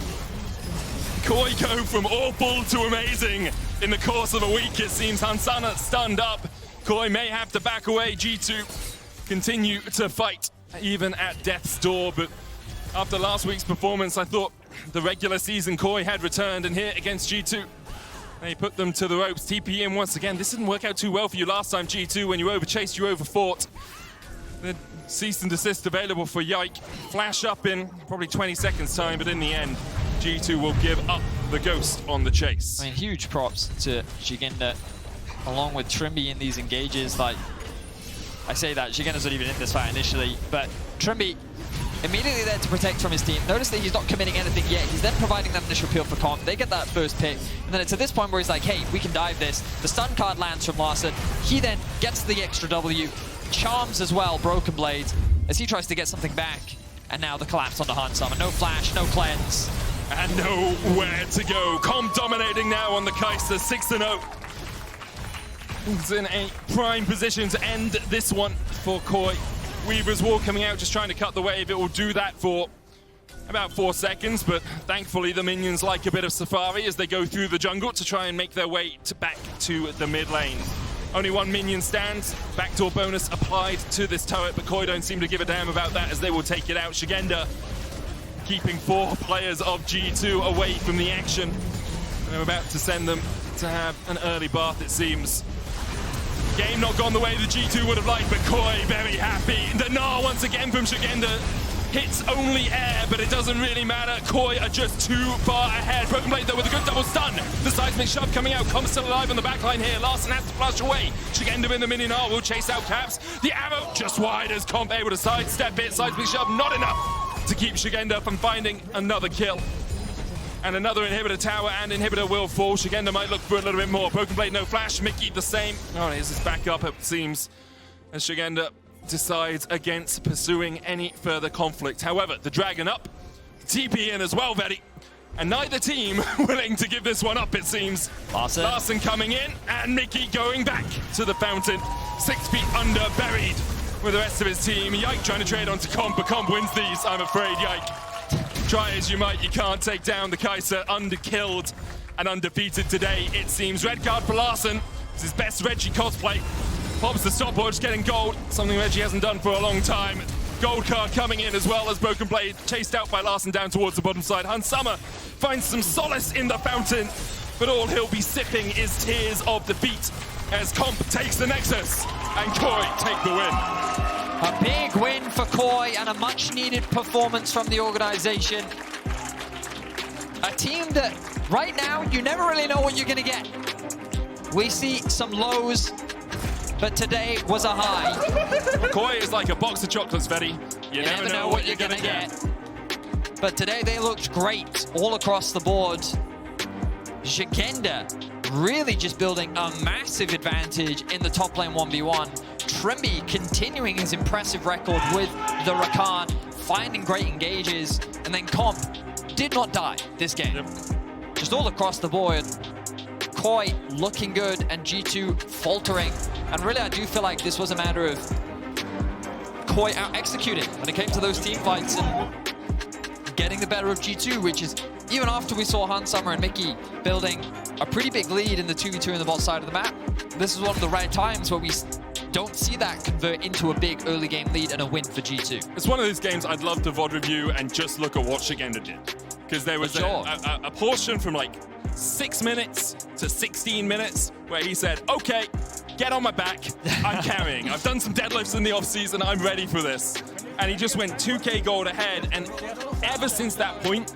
KOI go from awful to amazing in the course of a week. It seems Hansana stunned up. KOI may have to back away. G2 continue to fight even at death's door, but after last week's performance, I thought the regular season KOI had returned, and here against G2, they put them to the ropes. TP in once again. This didn't work out too well for you last time, G2. When you overchased, you overfought. The cease and desist available for Yike. Flash up in probably 20 seconds time, but in the end, G2 will give up the ghost on the chase. I mean, huge props to Szygenda, along with Trymbi in these engages. Like, I say that, Szygenda's not even in this fight initially, but Trymbi immediately there to protect from his team. Notice that he's not committing anything yet. He's then providing that initial peel for Comp. They get that first pick, and then it's at this point where he's like, hey, we can dive this. The stun card lands from Larssen. He then gets the extra W, charms as well BrokenBlade as he tries to get something back. And now the collapse onto Huntsummer. No flash, no cleanse. And nowhere to go. Comp dominating now on the Kai'Sa, 6-0. He's in a prime position to end this one for KOI. Weaver's Wall coming out, just trying to cut the wave. It will do that for about 4 seconds, but thankfully the minions like a bit of Safari as they go through the jungle to try and make their way back to the mid lane. Only one minion stands, backdoor bonus applied to this turret, but KOI don't seem to give a damn about that as they will take it out. Szygenda keeping 4 players of G2 away from the action. And I'm about to send them to have an early bath, it seems. Game not gone the way the G2 would have liked, but KOI very happy. The Gnar once again from Szygenda hits only air, but it doesn't really matter. KOI are just too far ahead. BrokenBlade though with a good double stun. The seismic shove coming out. Comp's still alive on the backline here. Larssen has to flush away. Szygenda in the mini Gnar will chase out Caps. The arrow just wide as Comp able to sidestep it. Seismic shove not enough to keep Szygenda from finding another kill. And another inhibitor tower and inhibitor will fall. Szygenda might look for a little bit more. BrokenBlade, no flash. Mikyx the same. Oh, here's his backup, it seems, as Szygenda decides against pursuing any further conflict. However, the Dragon up, TP in as well, Vedi. And neither team willing to give this one up, it seems. Larssen coming in, and Mikyx going back to the fountain. 6 feet under, buried with the rest of his team. Yike trying to trade onto Comp, but Comp wins these, I'm afraid, Yike. Try as you might, you can't take down the Kai'Sa, underkilled and undefeated today, it seems. Red card for Larssen. It's his best Reggie cosplay. Pops the stopwatch, getting gold, something Reggie hasn't done for a long time. Gold card coming in as well as BrokenBlade, chased out by Larssen down towards the bottom side. Huntsummer finds some solace in the fountain, but all he'll be sipping is tears of defeat as Comp takes the Nexus and KOI take the win. A big win for KOI and a much-needed performance from the organization. A team that, right now, you never really know what you're going to get. We see some lows, but today was a high. KOI is like a box of chocolates, Vedi. You never know what you're going to get. But today they looked great all across the board. Szygenda really just building a massive advantage in the top lane 1v1. Trymbi continuing his impressive record with the Rakan, finding great engages, and then Comp did not die this game. Yep. Just all across the board. KOI looking good and G2 faltering. And really, I do feel like this was a matter of KOI out-executing when it came to those team fights and getting the better of G2, which is, even after we saw Huntsummer and Mikyx building a pretty big lead in the 2v2 in the bot side of the map, this is one of the rare times where we don't see that convert into a big early game lead and a win for G2. It's one of those games I'd love to VoD review and just look at what Szygenda did. Because there was a portion from like 6 minutes to 16 minutes where he said, okay, get on my back, I'm carrying. I've done some deadlifts in the offseason, I'm ready for this. And he just went 2k gold ahead, and ever since that point,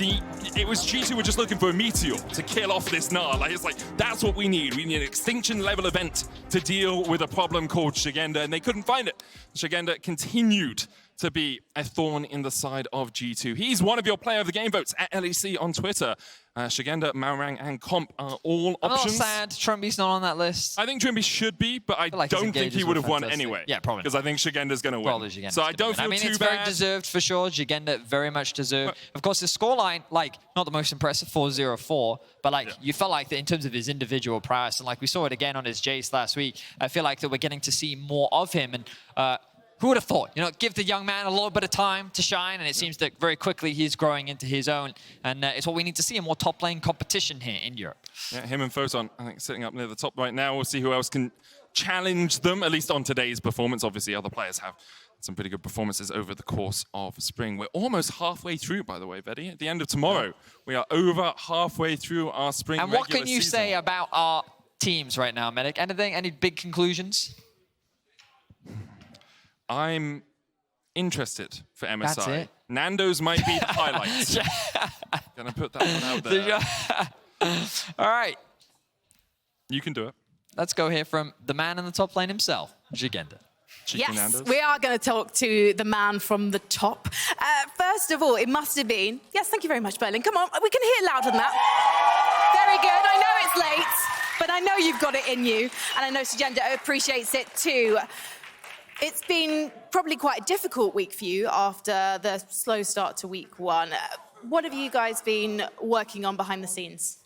it was G2 were just looking for a meteor to kill off this Gnar. Like, it's like, that's what we need. We need an extinction level event to deal with a problem called Szygenda, and they couldn't find it. Szygenda continued to be a thorn in the side of G2. He's one of your player of the game votes at LEC on Twitter. Szygenda, Malrang, and Comp are all options. I'm not sad Trymbi's not on that list. I think Trymbi should be, but I like don't think he would have won anyway. Yeah, probably. Because I think Szygenda's going to win. Szygenda's so I don't win. feel too it's bad. very deserved for sure. Szygenda very much deserved. Of course, his scoreline, like, not the most impressive, 4-0-4, but like, you felt like that in terms of his individual prowess, and like we saw it again on his Jace last week, I feel like that we're getting to see more of him. And who would have thought? You know, give the young man a little bit of time to shine, and it seems that very quickly he's growing into his own. And it's what we need to see, a more top lane competition here in Europe. Yeah, him and Photon, I think, sitting up near the top right now. We'll see who else can challenge them, at least on today's performance. Obviously, other players have some pretty good performances over the course of spring. We're almost halfway through, by the way, Vedi. At the end of tomorrow, we are over halfway through our spring And what can you say about our teams right now, Medic? Anything? Any big conclusions? I'm interested for MSI. That's it. Nando's might be the highlight. Gonna put that one out there. All right. You can do it. Let's go here from the man in the top lane himself, Szygenda. Yes, Nando's. we are going to talk to the man from the top. First of all, it must have been... Yes, thank you very much, Berlin. Come on, we can hear louder than that. Very good. I know it's late, but I know you've got it in you, and I know Szygenda appreciates it too. It's been probably quite a difficult week for you after the slow start to week one. What have you guys been working on behind the scenes?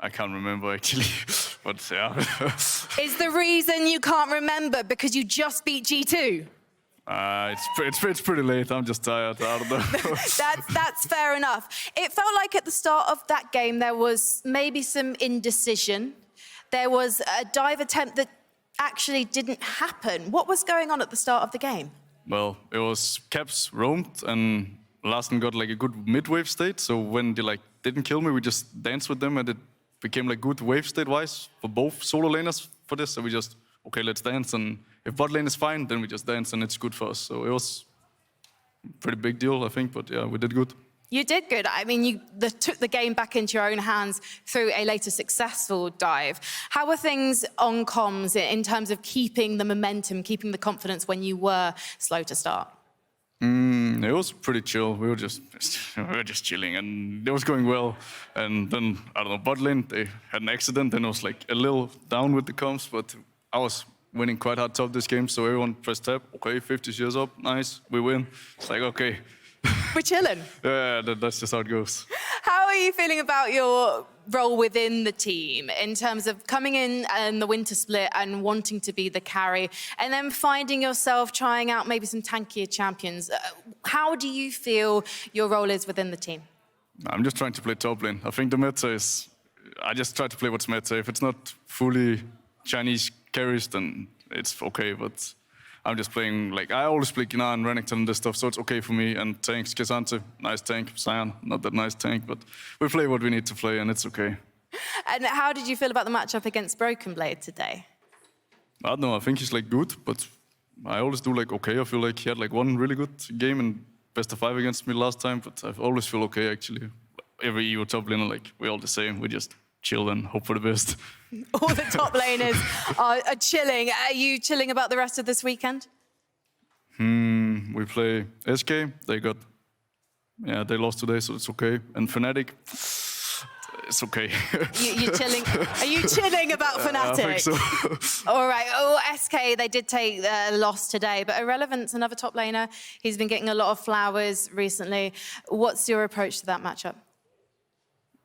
I can't remember actually, but yeah. Is the reason you can't remember because you just beat G2? It's pretty late. I'm just tired. I don't know. That's fair enough. It felt like at the start of that game there was maybe some indecision. There was a dive attempt that actually didn't happen. What was going on at the start of the game? Well, it was Caps roamed and Larssen got like a good mid-wave state. So when they like didn't kill me, we just danced with them and it became like good wave state-wise for both solo laners for this. So we just, okay, let's dance. And if bot lane is fine, then we just dance and it's good for us. So it was a pretty big deal, I think. But yeah, we did good. You did good. I mean, you took the game back into your own hands through a later successful dive. How were things on comms in terms of keeping the momentum, keeping the confidence when you were slow to start? It was pretty chill. We were just chilling, and it was going well. And then I don't know, bot lane they had an accident, and it was like a little down with the comms. But I was winning quite hard top this game, so everyone pressed tab. Okay, 50 shares up, nice, we win. It's like okay. We're chilling. Yeah, that's just how it goes. How are you feeling about your role within the team in terms of coming in the winter split and wanting to be the carry and then finding yourself trying out maybe some tankier champions? How do you feel your role is within the team? I'm just trying to play top lane. I think the meta is... I just try to play what's meta. If it's not fully Chinese carries, then it's okay, but... I'm just playing, like, I always play Gnar and Renekton and this stuff, so it's okay for me. And tanks, Kai'Sa, nice tank. Sion, not that nice tank, but we play what we need to play, and it's okay. And how did you feel about the matchup against BrokenBlade today? I don't know, I think he's, like, good, but I always do, like, okay. I feel like he had, like, one really good game in best of 5 against me last time, but I always feel okay, actually. Every EU top laner, like, we're all the same. We just chill and hope for the best. All the top laners are chilling. Are you chilling about the rest of this weekend? We play SK. They lost today, so it's okay. And Fnatic, it's okay. You're chilling. Are you chilling about Fnatic? I think so. All right. Oh, SK, they did take the loss today, but Irrelevant's another top laner. He's been getting a lot of flowers recently. What's your approach to that matchup?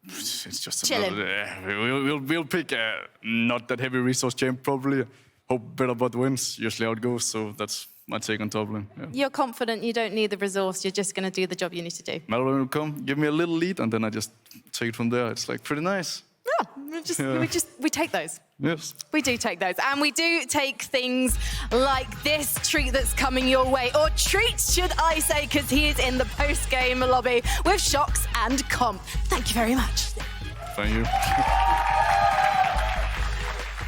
It's just chilling. We'll pick not that heavy resource champ probably. Hope better bot wins. Usually how it goes. So that's my take on top lane. Yeah. You're confident you don't need the resource. You're just going to do the job you need to do. Malrang will come, give me a little lead, and then I just take it from there. It's like pretty nice. Yeah, we take those. Yes. We do take those. And we do take things like this treat that's coming your way. Or treats, should I say, because he is in the post-game lobby with Shox and Comp. Thank you very much. Thank you.